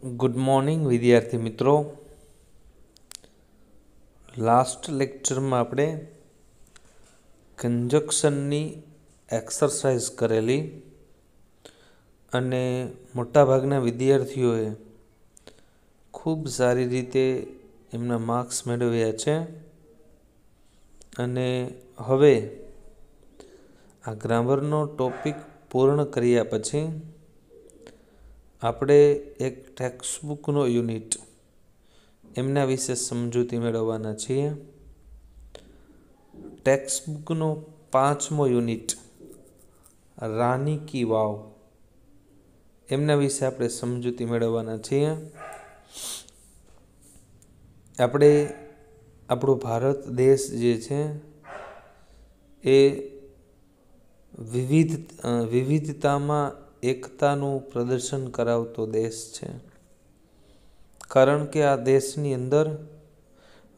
Good morning विद्यार्थी मित्रों। Last lecture में આપણે કંજક્શનની એક્સરસાઇઝ કરેલી અને મોટાભાગના વિદ્યાર્થીઓએ ખૂબ સારી રીતે એમના માર્ક્સ મેળવ્યા છે અને હવે આ ગ્રામરનો ટોપિક પૂર્ણ કર્યા પછી આપણે એક ટેક્સ્ટબુકનો યુનિટ એમના વિશે સમજૂતી મેળવવાના છીએ। ટેક્સ્ટબુકનો 5મો યુનિટ રાની કી વાવ એમના વિશે આપણે સમજૂતી મેળવવાના છીએ। આપણે આપણો ભારત દેશ જે છે એ વિવિધતામાં એકતાનું પ્રદર્શન કરાવતો દેશ છે, કારણ કે આ દેશની અંદર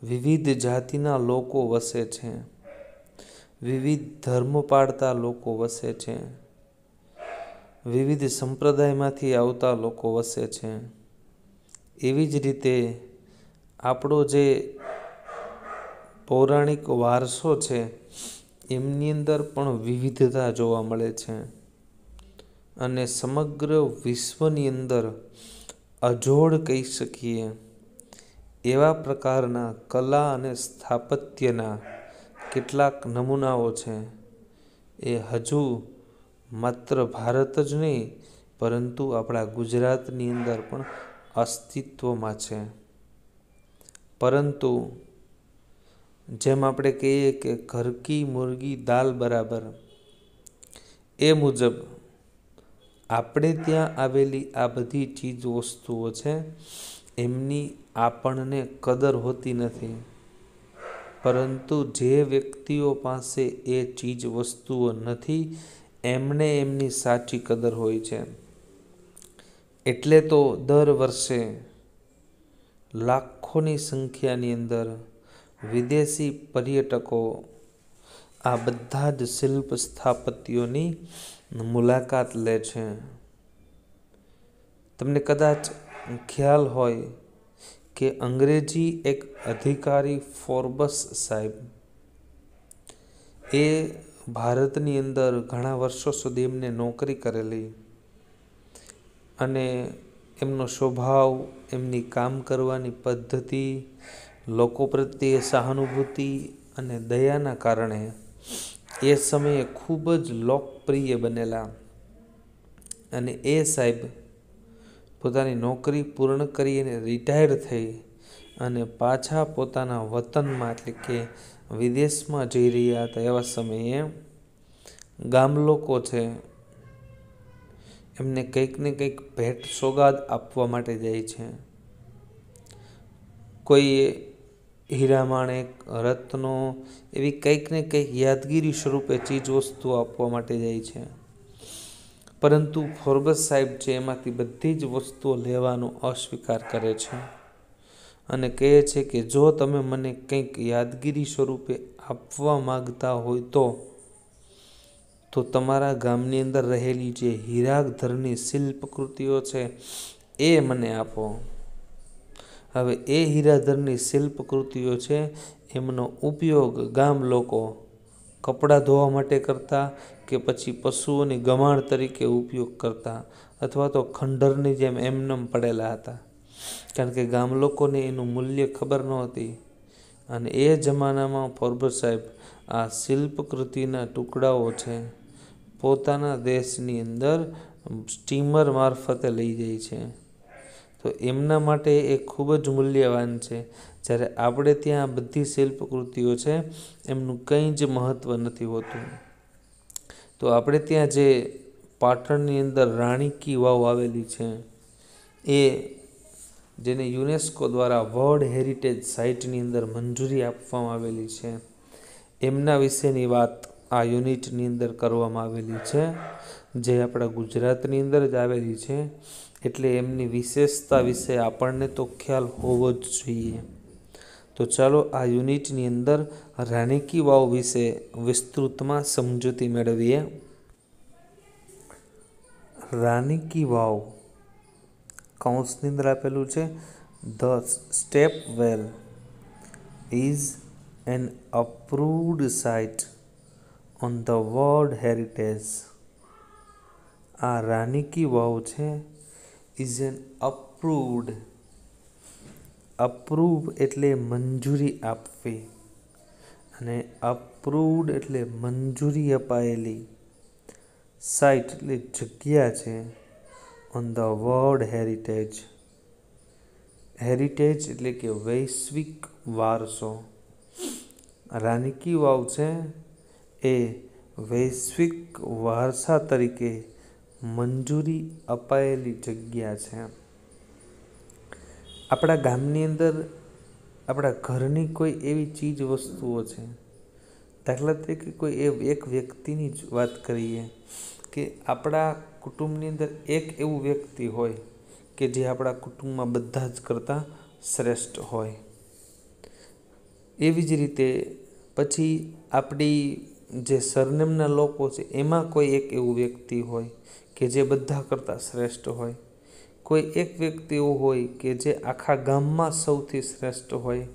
વિવિધ જાતિના લોકો વસે છે, વિવિધ ધર્મ પાળતા લોકો વસે છે, વિવિધ સંપ્રદાયમાંથી આવતા લોકો વસે છે। એવી જ રીતે આપણો જે પૌરાણિક વારસો છે એમની અંદર પણ વિવિધતા જોવા મળે છે અને સમગ્ર વિશ્વની અંદર અજોડ કહી શકીએ એવા પ્રકારના કલા અને સ્થાપત્યના કેટલાક નમૂનાઓ છે એ હજુ માત્ર ભારત જ નહીં પરંતુ આપણા ગુજરાતની અંદર પણ અસ્તિત્વમાં છે। પરંતુ જેમ આપણે કહીએ કે ઘર કી મુર્ગી દાલ બરાબર, એ મુજબ આપણે ત્યાં આવેલી આ બધી ચીજ વસ્તુઓ છે એમની આપણને કદર હોતી નથી, પરંતુ જે વ્યક્તિઓ પાસે એ ચીજ વસ્તુઓ નથી એમને એમની સાચી કદર હોય છે। એટલે તો દર વર્ષે લાખોની સંખ્યાની અંદર વિદેશી પર્યટકો આ બધા જ શિલ્પ સ્થાપત્યોની મુલાકાત લે છે। તમને કદાચ ખ્યાલ હોય કે અંગ્રેજી એક અધિકારી ફોર્બ્સ સાહેબ એ ભારતની અંદર ઘણા વર્ષો સુધી એમને નોકરી કરેલી અને એમનો સ્વભાવ, એમની કામ કરવાની પદ્ધતિ, લોકો પ્રત્યે સહાનુભૂતિ અને દયાના કારણે એ સમયે ખૂબ જ લોકપ્રિય બનેલા અને એ સાહેબ પોતાની નોકરી પૂર્ણ કરીને રિટાયર થઈ અને પાછા પોતાના વતનમાં એટલે કે વિદેશમાં જઈ રહ્યા હતા એવા સમયે ગામ લોકો છે એમને કંઈક ને કંઈક ભેટ સોગાદ આપવા માટે જાય છે। કોઈ હીરા માણેક, રત્નો એવી કંઈક ને કંઈક યાદગીરી સ્વરૂપે ચીજ વસ્તુઓ આપવા માટે જાય છે, પરંતુ ફોર્બ્સ સાહેબ છે એમાંથી બધી જ વસ્તુઓ લેવાનો અસ્વીકાર કરે છે અને કહે છે કે જો તમે મને કંઈક યાદગીરી સ્વરૂપે આપવા માગતા હોય તો તમારા ગામની અંદર રહેલી જે હીરાધરની શિલ્પકૃતિઓ છે એ મને આપો। હવે એ હીરાધરની શિલ્પકૃતિઓ છે એમનો ઉપયોગ ગામ લોકો કપડાં ધોવા માટે કરતા કે પછી પશુઓની ગમાણ તરીકે ઉપયોગ કરતા અથવા તો ખંડરની જેમ એમનેમ પડેલા હતા, કારણ કે ગામ લોકોને એનું મૂલ્ય ખબર નહોતી અને એ જમાનામાં ફોર્બ્સ સાહેબ આ શિલ્પકૃતિના ટુકડાઓ છે પોતાના દેશની અંદર સ્ટીમર મારફતે લઈ જાય છે, તો એમના માટે એ ખૂબ જ મૂલ્યવાન છે। જ્યારે આપણે ત્યાં બધી શિલ્પકૃતિઓ છે એમનું કંઈ જ મહત્ત્વ નથી હોતું। તો આપણે ત્યાં જે પાટણની અંદર રાણી કી વાવ આવેલી છે એ જેને યુનેસ્કો દ્વારા વર્લ્ડ હેરિટેજ સાઇટની અંદર મંજૂરી આપવામાં આવેલી છે એમના વિશેની વાત આ યુનિટની અંદર કરવામાં આવેલી છે, જે આપણા ગુજરાતની અંદર જ આવેલી છે, એટલે એમની વિશેષતા વિશે આપણને તો ખ્યાલ હોવો જ જોઈએ। તો ચાલો આ યુનિટની અંદર રાણી કી વાવ વિશે વિસ્તૃતમાં સમજૂતી મેળવીએ। રાણી કી વાવ કૌંસની અંદર આપેલું છે, the step well is an approved site on the world heritage. આ રાની કી વાવ છે, ઇઝ એન અપ્રુવ્ડ. અપ્રૂવ એટલે મંજૂરી આપવી, અને અપ્રુવ્ડ એટલે મંજૂરી અપાયેલી. સાઇટ એટલે જગ્યા છે, on the world heritage. Heritage એટલે કે વૈશ્વિક વારસો. રાની કી વાવ છે એ વૈશ્વિક વારસા તરીકે મંજૂરી અપાયેલી જગ્યા છે. આપણા ગામની અંદર આપણા ઘરની કોઈ એવી ચીજ વસ્તુઓ છે, દાખલા તરીકે કોઈ એક વ્યક્તિની જ વાત કરીએ કે આપણા કુટુંબની અંદર એક એવું વ્યક્તિ હોય કે જે આપણા કુટુંબમાં બધા જ કરતાં શ્રેષ્ઠ હોય. એવી જ રીતે પછી આપણી જે સરનેમના લોકો છે એમાં કોઈ એક એવું વ્યક્તિ હોય કે જે બધા કરતાં શ્રેષ્ઠ હોય. કોઈ એક વ્યક્તિ એવું હોય કે જે આખા ગામમાં સૌથી શ્રેષ્ઠ હોય.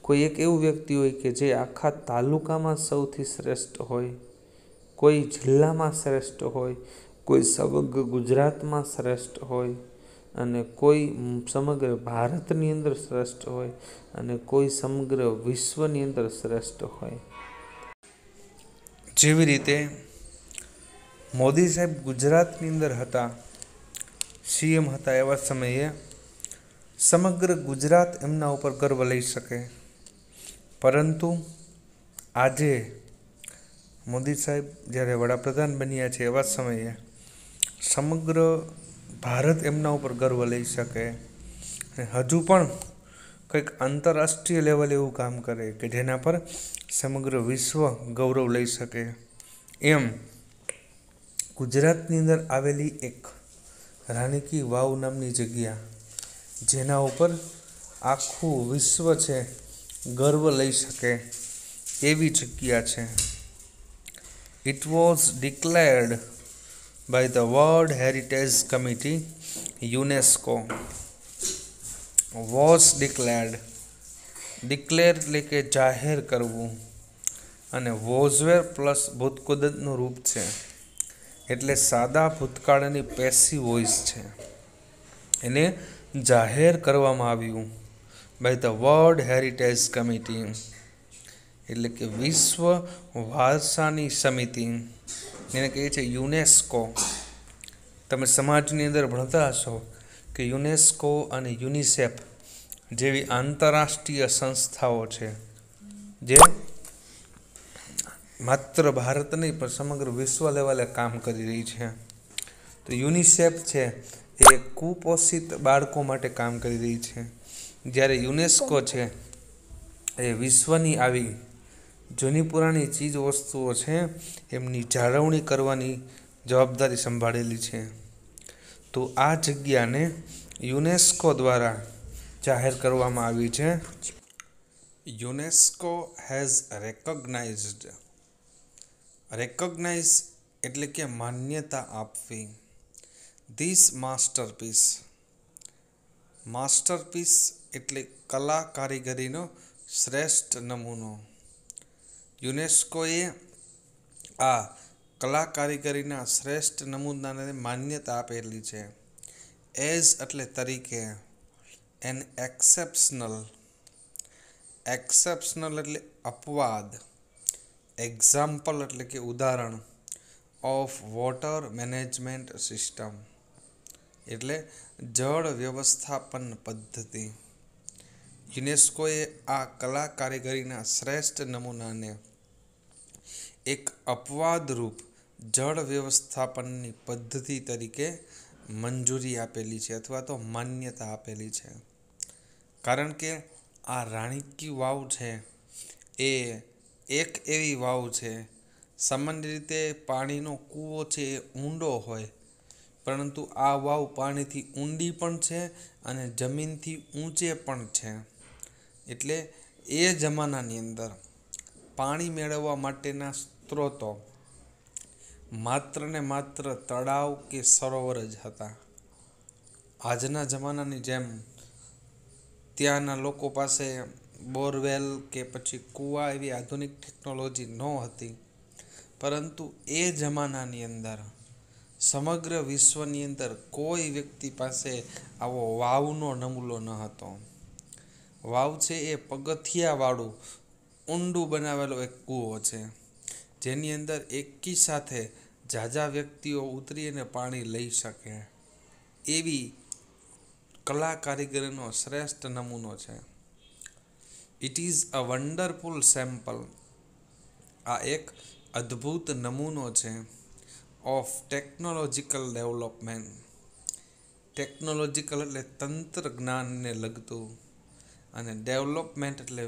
કોઈ એક એવું વ્યક્તિ હોય કે જે આખા તાલુકામાં સૌથી શ્રેષ્ઠ હોય. કોઈ જિલ્લામાં શ્રેષ્ઠ હોય, કોઈ સમગ્ર ગુજરાતમાં શ્રેષ્ઠ હોય, અને કોઈ સમગ્ર ભારતની અંદર શ્રેષ્ઠ હોય, અને કોઈ સમગ્ર વિશ્વની અંદર શ્રેષ્ઠ હોય. જેવી રીતે મોદી સાહેબ ગુજરાતની અંદર હતા, સીએમ હતા, એવા સમયે સમગ્ર ગુજરાત એમના ઉપર ગર્વ લઈ શકે. પરંતુ આજે મોદી સાહેબ જ્યારે વડાપ્રધાન બન્યા છે એવા સમયે સમગ્ર ભારત એમના ઉપર ગર્વ લઈ શકે, અને હજુ પણ કંઈક આંતરરાષ્ટ્રીય લેવલે એવું કામ કરે કે જેના પર સમગ્ર વિશ્વ ગૌરવ લઈ શકે. એમ ગુજરાતની અંદર આવેલી એક રાની કી વાવ નામની જગ્યા, જેના ઉપર આખું વિશ્વ છે ગર્વ લઈ શકે એવી જગ્યા છે. It was declared by the world heritage committee UNESCO. Was declared, declare એટલે કે જાહેર કરવું, અને વોઝવેર પ્લસ ભૂતકૃદંતનું રૂપ છે, એટલે સાદા ભૂતકાળની પેસિવ વોઇસ છે. એને જાહેર કરવામાં આવ્યું by the world heritage committee, એટલે કે વિશ્વ વારસાની સમિતિ. એને કહે છે યુનેસ્કો. તમે સમાજની અંદર ભણતા હશો કે યુનેસ્કો અને યુનિસેફ જેવી આંતરરાષ્ટ્રીય સંસ્થાઓ છે જે માત્ર ભારત નહીં પણ સમગ્ર વિશ્વ લેવલે કામ કરી રહી છે. તો યુનિસેફ છે એ કુપોષિત બાળકો માટે કામ કરી રહી છે, જ્યારે યુનેસ્કો છે એ વિશ્વની આવી જૂની પુરાણી ચીજ વસ્તુઓ છે એમની જાળવણી કરવાની જવાબદારી સંભાળેલી છે. તો આ જગ્યાને યુનેસ્કો દ્વારા જાહેર કરવામાં આવી છે. યુનેસ્કો હેઝ રેકોગ્નાઇઝ એટલે કે માન્યતા આપવી. ધીસ માસ્ટરપીસ એટલે કલા કારીગરીનો શ્રેષ્ઠ નમૂનો. યુનેસ્કોએ આ કલા કારીગરીના શ્રેષ્ઠ નમૂનાને માન્યતા આપેલી છે. એઝ એટલે તરીકે, એન એક્સેપ્શનલ એટલે અપવાદ, એક્ઝામ્પલ એટલે કે ઉદાહરણ, ઓફ વોટર મેનેજમેન્ટ સિસ્ટમ એટલે જળ વ્યવસ્થાપન પદ્ધતિ. યુનેસ્કોએ આ કલા કારીગરીના શ્રેષ્ઠ નમૂનાને એક અપવાદરૂપ જળ વ્યવસ્થાપનની પદ્ધતિ તરીકે મંજૂરી આપેલી છે, અથવા તો માન્યતા આપેલી છે. કારણ કે આ રાણી કી વાવ છે એ એક એવી વાવ છે, સામાન્ય રીતે પાણીનો કૂવો છે એ ઊંડો હોય, પરંતુ આ વાવ પાણીથી ઊંડી પણ છે અને જમીનથી ઊંચે પણ છે. એટલે એ જમાનાની અંદર પાણી મેળવવા માટેના સ્ત્રોતો માત્ર ને માત્ર તળાવ કે સરોવર જ હતા. આજના જમાનાની જેમ ત્યાંના લોકો પાસે બોરવેલ કે પછી કૂવા એવી આધુનિક ટેકનોલોજી ન હતી, પરંતુ એ જમાનાની અંદર સમગ્ર વિશ્વની અંદર કોઈ વ્યક્તિ પાસે આવો વાવનો નમૂલો ન હતો. વાવ છે એ પગથિયાવાળું ઊંડું બનાવેલો એક કૂવો છે, જેની અંદર એકી સાથે ઝાઝા વ્યક્તિઓ ઉતરી અને પાણી લઈ શકે એવી કલા કારીગરીનો શ્રેષ્ઠ નમૂનો છે. It is a wonderful sample. આ એક અદ્ભુત નમૂનો છે ઓફ ટેકનોલોજીકલ ડેવલપમેન્ટ. ટેકનોલોજીકલ એટલે તંત્ર જ્ઞાનને લગતું, અને ડેવલપમેન્ટ એટલે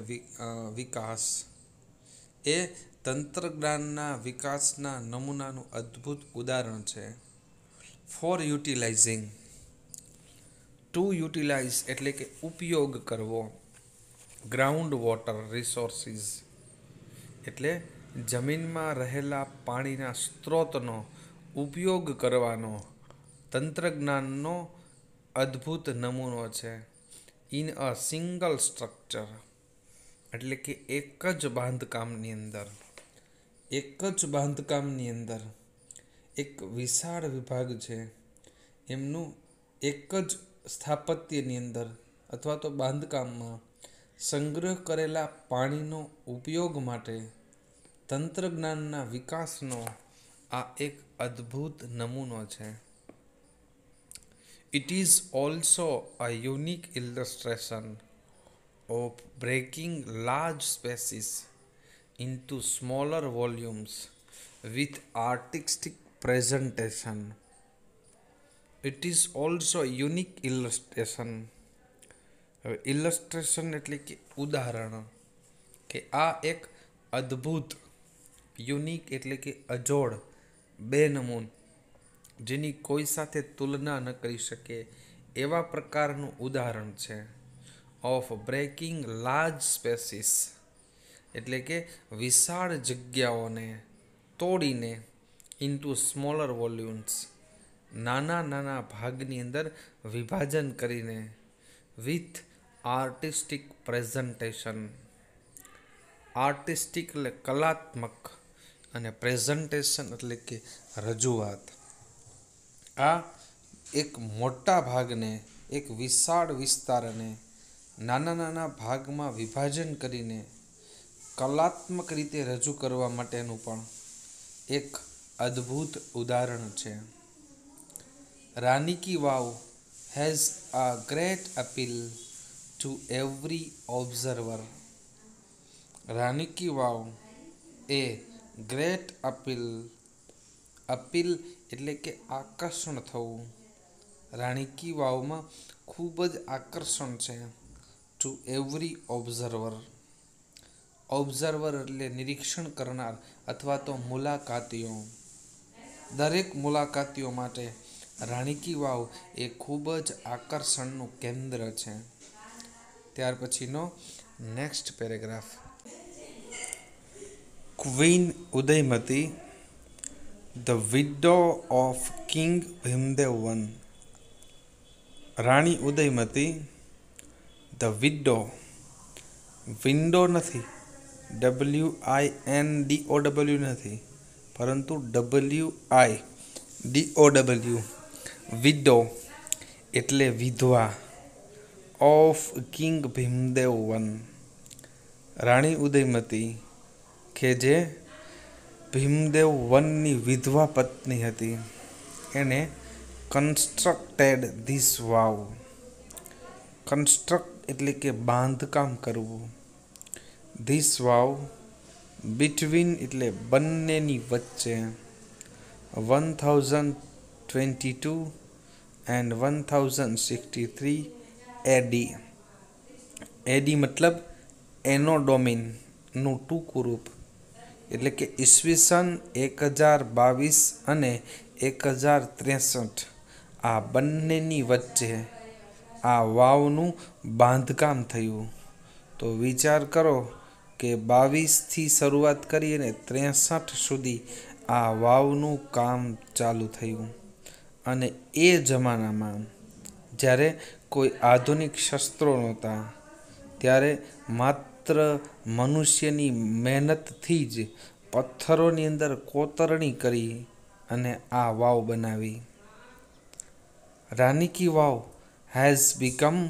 વિકાસ. એ તંત્રજ્ઞાનના વિકાસના નમૂનાનું અદ્ભુત ઉદાહરણ છે. ફોર યુટિલાઇઝિંગ. ટુ યુટિલાઇઝ એટલે કે ઉપયોગ કરવો. ગ્રાઉન્ડ વોટર રિસોર્સિસ એટલે જમીનમાં રહેલા પાણીના સ્ત્રોતનો ઉપયોગ કરવાનો તંત્રજ્ઞાનનો અદ્ભુત નમૂનો છે. ઇન અ સિંગલ સ્ટ્રક્ચર એટલે કે એક જ બાંધકામની અંદર એક વિશાળ વિભાગ છે, એમનું એક જ સ્થાપત્યની અંદર અથવા તો બાંધકામમાં સંગ્રહ કરેલા પાણીનો ઉપયોગ માટે તંત્રજ્ઞાનના વિકાસનો આ એક અદ્ભુત નમૂનો છે. It is also a unique illustration of breaking large spaces into smaller volumes with artistic presentation. It is also a unique illustration. હવે ઇલસ્ટ્રેશન એટલે કે ઉદાહરણ, કે આ એક અદ્ભુત, યુનિક એટલે કે અજોડ, બેનમૂન, જેની કોઈ સાથે તુલના ન કરી શકે એવા પ્રકારનું ઉદાહરણ છે. ઓફ બ્રેકિંગ લાર્જ સ્પેસીસ એટલે કે વિશાળ જગ્યાઓને તોડીને ઇન્ટુ સ્મોલર વોલ્યુમ્સ નાના ભાગની અંદર વિભાજન કરીને વિથ આર્ટિસ્ટિક પ્રેઝન્ટેશન. આર્ટિસ્ટિક એટલે કલાત્મક અને પ્રેઝન્ટેશન એટલે કે રજૂઆત. આ એક મોટા ભાગને, એક વિશાળ વિસ્તારને નાના ભાગમાં વિભાજન કરીને કલાત્મક રીતે રજૂ કરવા માટેનું પણ એક અદ્ભુત ઉદાહરણ છે. Rani ki Vav has a great appeal to every observer. Rani ki Vav એ ગ્રેટ અપીલ એટલે કે આકર્ષણ થવું. રાણી કી વાવમાં ખૂબ જ આકર્ષણ છે. Two every observer. ઓબ્ઝર્વર એટલે નિરીક્ષણ કરનાર અથવા તો મુલાકાતીઓ. દરેક મુલાકાતીઓ માટે રાણી કી વાવ એ ખૂબ જ આકર્ષણનું કેન્દ્ર છે. ત્યાર પછીનો next paragraph. Queen Udayamati, the widow of king Bhimdev one. Rani Udayamati, the widow, window નથી, WINDOW નથી, પરંતુ WIDOW, વિડો એટલે વિધવા, ઓફ કિંગ ભીમદેવ વન, રાણી ઉદયમતી કે જે ભીમદેવ વનની વિધવા પત્ની હતી, એને કન્સ્ટ્રક્ટેડ ધીસ વાવ. કન્સ્ટ્રક્ટ એટલે કે બાંધકામ કરવું. ધીસ વાવ બિટવીન એટલે બંનેની વચ્ચે 1022 and 1063 AD. AD મતલબ એનો ડોમિનનું ટૂંકું રૂપ, એટલે કે ઈસવીસન 1022 અને 1063 આ બંનેની વચ્ચે આ વાવનું બાંધકામ થયું. તો વિચાર કરો કે 22થી શરૂઆત કરી અને 63 સુધી આ વાવનું કામ ચાલુ થયું. અને એ જમાનામાં જ્યારે કોઈ આધુનિક શસ્ત્રો નહોતા, ત્યારે માત્ર મનુષ્યની મહેનતથી જ પથ્થરોની અંદર કોતરણી કરી અને આ વાવ બનાવી. રાની કી વાવ has become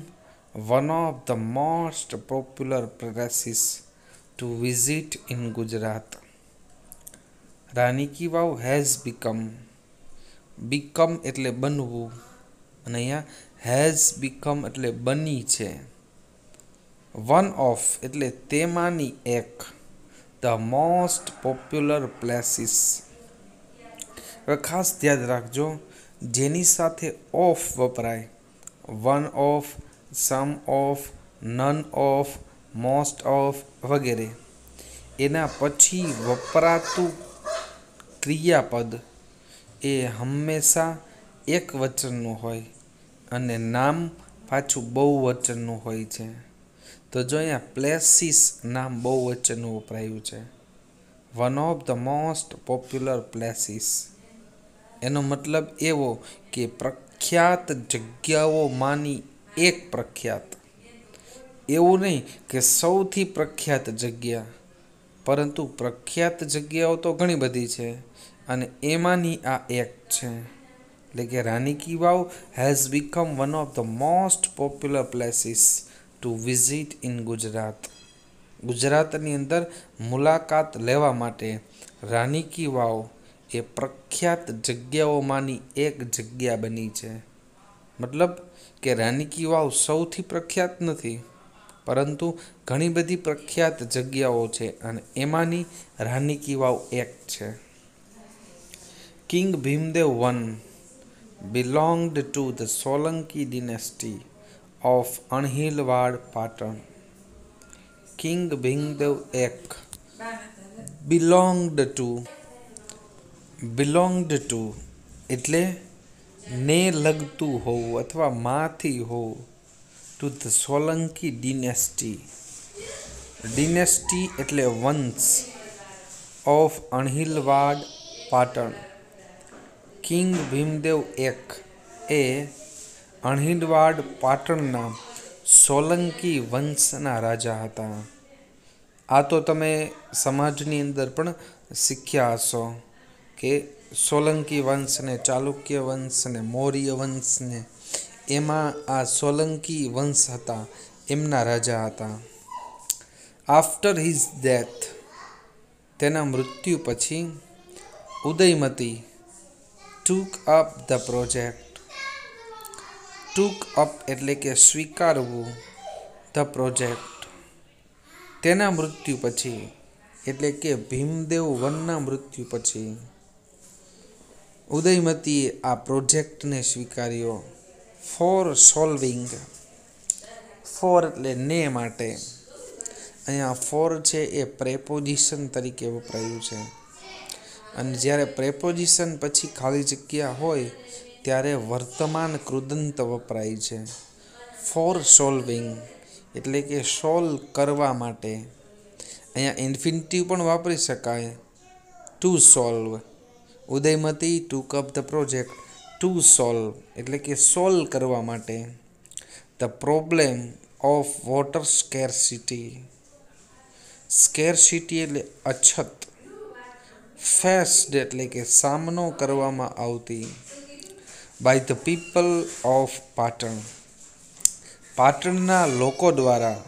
one of the most popular places to visit in Gujarat. Rani ki Vav has become એટલે બનવું અને અહીંયા has become એટલે બની છે. one of એટલે તેમાંની એક, the most popular places. હવે ખાસ ધ્યાન રાખજો, જેની સાથે ઓફ વપરાય, one of, some of, none of, most of વગેરે, એના પછી વપરાતું ક્રિયાપદ એ હંમેશા એક વચનનું હોય અને નામ પાછું બહુવચનનું હોય છે. તો જો અહીંયા પ્લેસીસ નામ બહુવચનનું વપરાયું છે. One of the most popular places, એનો મતલબ એવો કે પ્રખ્યાત જગ્યાઓમાંની એક પ્રખ્યાત. એવું નહીં કે સૌથી પ્રખ્યાત જગ્યા, પરંતુ પ્રખ્યાત જગ્યાઓ તો ઘણી બધી છે અને એમાંની આ એક છે. એટલે કે Rani ki Vav has become one of the most popular places to visit in Gujarat. ગુજરાતની અંદર મુલાકાત લેવા માટે રાની કી વાવ એ પ્રખ્યાત જગ્યાઓમાંની એક જગ્યા બની છે. મતલબ કે રાની કી વાવ સૌથી પ્રખ્યાત નથી, પરંતુ ઘણી બધી પ્રખ્યાત જગ્યાઓ છે અને એમાંની રાની કી વાવ એક છે. King Bhimdev I belonged to the Solanki dynasty of Anhilwad, Patan. King Bhimdev I belonged to એટલે ને લગતું હોવું અથવા માંથી હોવું, ટુ ધ સોલંકી ડિનેસ્ટી. ડિનેસ્ટી એટલે વંશ, of Anhilwad, Patan. King Bhimdev I એ અણહિલવાડ પાટણના સોલંકી વંશના રાજા હતા. આ તો તમે સમાજની અંદર પણ શીખ્યા હશો કે સોલંકી વંશને, ચાલુક્ય વંશને, મૌર્ય વંશને, એમાં આ સોલંકી વંશ હતા, એમના રાજા હતા. આફ્ટર હિઝ ડેથ, તેના મૃત્યુ પછી, Udayamati took up the project. took up એટલે કે સ્વીકારવું, the project. તેના મૃત્યુ પછી એટલે કે ભીમદેવ I મૃત્યુ પછી ઉદયમતીએ આ પ્રોજેક્ટને સ્વીકાર્યો. ફોર સોલ્વિંગ, ફોર એટલે ને માટે, અહીંયા ફોર છે એ પ્રેપોઝિશન તરીકે વપરાયું છે અને જ્યારે પ્રેપોઝિશન પછી ખાલી જગ્યા હોય ત્યારે વર્તમાન કૃદંત વપરાય છે. ફોર સોલ્વિંગ એટલે કે સોલ્વ કરવા માટે. અહીંયા ઇન્ફિનિટિવ પણ વાપરી શકાય, to solve. Udayamati took up the project to solve એટલે કે સોલ્વ કરવા માટે. The problem of water scarcity. Scarcity એટલે અછત. ફેસ્ડ એટલે કે સામનો કરવામાં આવતી. By the people of Patan, પાટણના લોકો દ્વારા.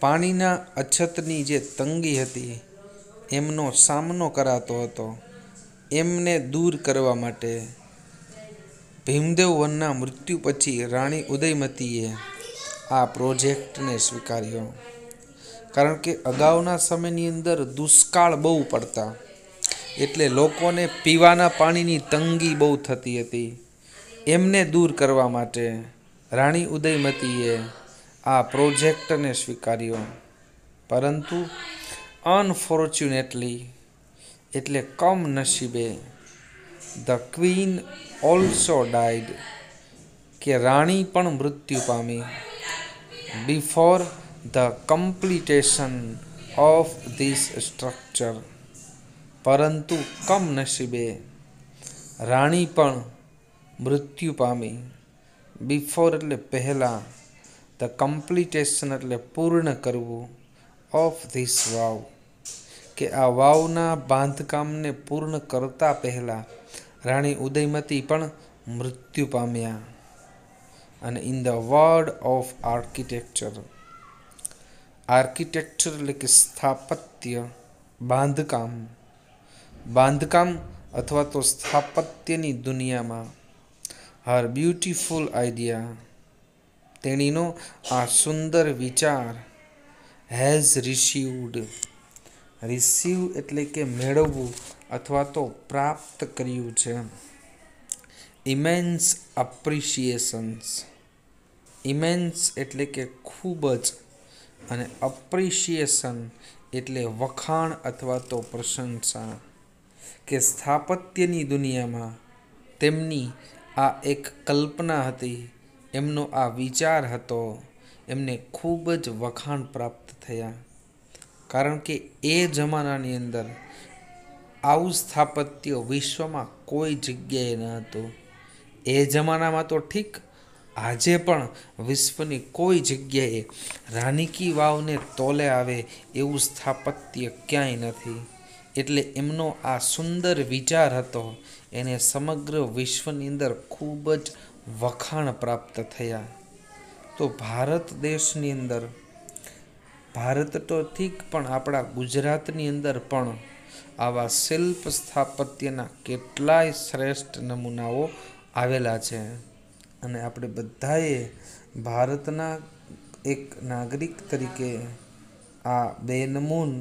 પાણીના અછતની જે તંગી હતી એમનો સામનો કરાતો હતો, એમને દૂર કરવા માટે ભીમદેવ I મૃત્યુ પછી રાણી ઉદયમતીએ આ પ્રોજેક્ટને સ્વીકાર્યો. કારણ કે અગાઉના સમયની અંદર દુષ્કાળ બહુ પડતા, એટલે લોકોને પીવાના પાણીની તંગી બહુ થતી હતી. એમને દૂર કરવા માટે રાણી ઉદયમતીએ આ પ્રોજેક્ટને સ્વીકાર્યો. પરંતુ અનફોર્ચ્યુનેટલી એટલે કમનસીબે, ધ ક્વીન ઓલ્સો ડાઇડ કે રાણી પણ મૃત્યુ પામી. Before the completion of this structure, પરંતુ કમનસીબે રાણી પણ મૃત્યુ પામી. બિફોર એટલે પહેલાં, ધ કમ્પ્લીટેશન એટલે પૂર્ણ કરવું, ઓફ ધીસ વાવ કે આ વાવના બાંધકામને પૂર્ણ કરતા પહેલાં રાણી ઉદયમતી પણ મૃત્યુ પામ્યા. અને in the word of architecture, architecture એટલે કે સ્થાપત્ય, બાંધકામ અથવા તો સ્થાપત્યની દુનિયામાં હર બ્યુટીફુલ આઈડિયા, તેણીનો આ સુંદર વિચાર હેઝ રિસીવ્ડ, રિસીવ એટલે કે મેળવવું અથવા તો પ્રાપ્ત કર્યું છે, ઇમેન્સ અપ્રિશિએશન્સ, ઇમેન્સ એટલે કે ખૂબ જ, અને અપ્રિશિએશન એટલે વખાણ અથવા તો પ્રશંસા, કે સ્થાપત્યની દુનિયામાં તેમની આ એક કલ્પના હતી, એમનો આ વિચાર હતો, એમને ખૂબ જ વખાણ પ્રાપ્ત થયા. કારણ કે એ જમાનાની અંદર આવું સ્થાપત્ય વિશ્વમાં કોઈ જગ્યાએ ન હતું. એ જમાનામાં તો ઠીક, આજે પણ વિશ્વની કોઈ જગ્યાએ રાની કી વાવને તોલે આવે એવું સ્થાપત્ય ક્યાંય નથી. એટલે એમનો આ સુંદર વિચાર હતો, એને સમગ્ર વિશ્વની અંદર ખૂબ જ વખાણ પ્રાપ્ત થયા. તો ભારત દેશની અંદર, ભારત તો ઠીક પણ આપણા ગુજરાતની અંદર પણ આવા શિલ્પ સ્થાપત્યના કેટલાય શ્રેષ્ઠ નમૂનાઓ આવેલા છે. અને આપણે બધાએ ભારતના એક નાગરિક તરીકે આ બેનમૂન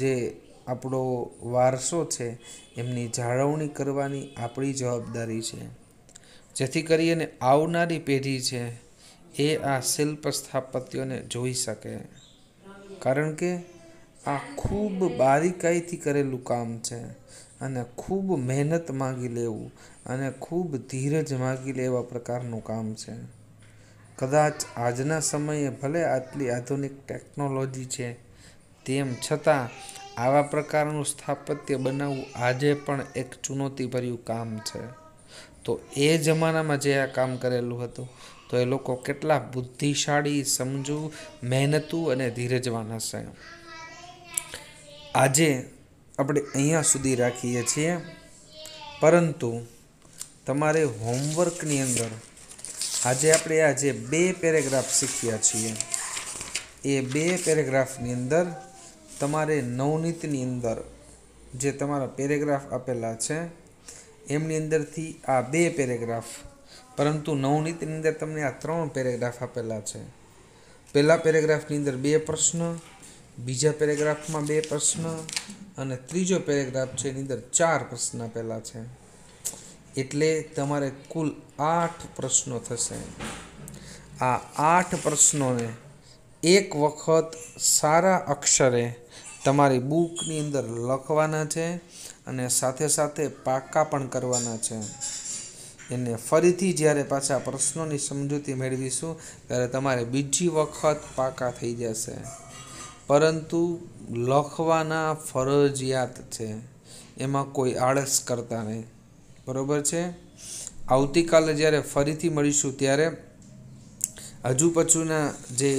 જે આપણો વારસો છે એમની જાળવણી કરવાની આપણી જવાબદારી છે, જેથી કરીને આવનારી પેઢી છે એ આ શિલ્પ સ્થાપત્યોને જોઈ શકે. કારણ કે આ ખૂબ બારીકાઈથી કરેલું કામ છે અને ખૂબ મહેનત માગી લેવું અને ખૂબ ધીરજ માગી લેવા પ્રકારનું કામ છે. કદાચ આજના સમયે ભલે આટલી આધુનિક ટેકનોલોજી છે, તેમ છતાં આવા પ્રકારનું સ્થાપત્ય બનાવવું આજે પણ એક ચુનૌતીભર્યું કામ છે. તો એ જમાનામાં જે આ કામ કરેલું હતું, તો એ લોકો કેટલા બુદ્ધિશાળી, સમજુ, મહેનતુ અને ધીરજવાન હશે. આજે આપણે અહીંયા સુધી રાખીએ છીએ, પરંતુ તમારે હોમવર્કની અંદર આજે આપણે આ જે 2 પેરેગ્રાફ શીખ્યા છીએ, એ 2 પેરેગ્રાફની અંદર તમારે નવનીતની અંદર જે તમારા પેરેગ્રાફ આપેલા છે એમની અંદરથી આ 2 પેરેગ્રાફ, પરંતુ નવનીતની અંદર તમને આ 3 પેરેગ્રાફ આપેલા છે. પહેલા પેરેગ્રાફની અંદર 2 પ્રશ્ન, બીજા પેરેગ્રાફમાં 2 પ્રશ્ન અને ત્રીજો પેરેગ્રાફ છે એની અંદર 4 પ્રશ્ન આપેલા છે. એટલે તમારે કુલ 8 પ્રશ્નો થશે. આ 8 પ્રશ્નોને એક વખત સારા અક્ષરે તમારી બુકની અંદર લખવાના છે અને સાથે સાથે પાકા પણ કરવાના છે. એને ફરીથી જ્યારે પાછા પ્રશ્નોની સમજૂતી મેળવીશું ત્યારે તમારે બીજી વખત પાકા થઈ જશે, પરંતુ લખવાના ફરજિયાત છે, એમાં કોઈ આળસ કરતા નહીં. બરોબર છે? આવતીકાલે જ્યારે ફરીથી મળીશું ત્યારે હજુ પછીના જે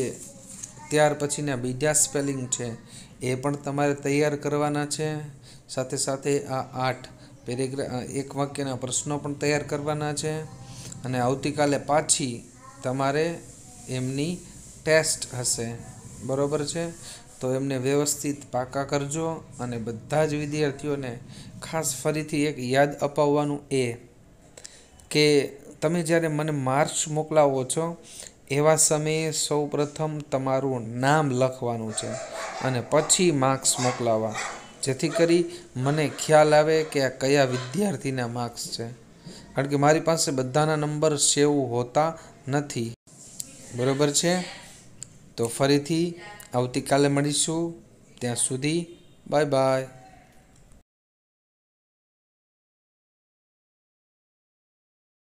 ત્યાર પછીના બીજા સ્પેલિંગ છે એ પણ તમારે તૈયાર કરવાના છે. સાથે સાથે આ 8 એક વાક્યના પ્રશ્નો પણ તૈયાર કરવાના છે. અને આવતીકાલે પાછી તમારે એમની ટેસ્ટ હશે. બરોબર છે? તો એમને વ્યવસ્થિત પાકા કરજો. અને બધા જ વિદ્યાર્થીઓને ખાસ ફરીથી એક યાદ અપાવવાનું એ કે તમે જ્યારે મને માર્ક્સ મોકલાવો છો એવા સમયે સૌપ્રથમ તમારું નામ લખવાનું છે અને પછી માર્ક્સ મોકલાવા, જેથી કરી મને ખ્યાલ આવે કે આ કયા વિદ્યાર્થીના માર્ક્સ છે. કારણ કે મારી પાસે બધાના નંબર સેવ હોતા નથી. બરોબર છે? તો ફરીથી આવતીકાલે મળીશું. ત્યાં સુધી બાય બાય.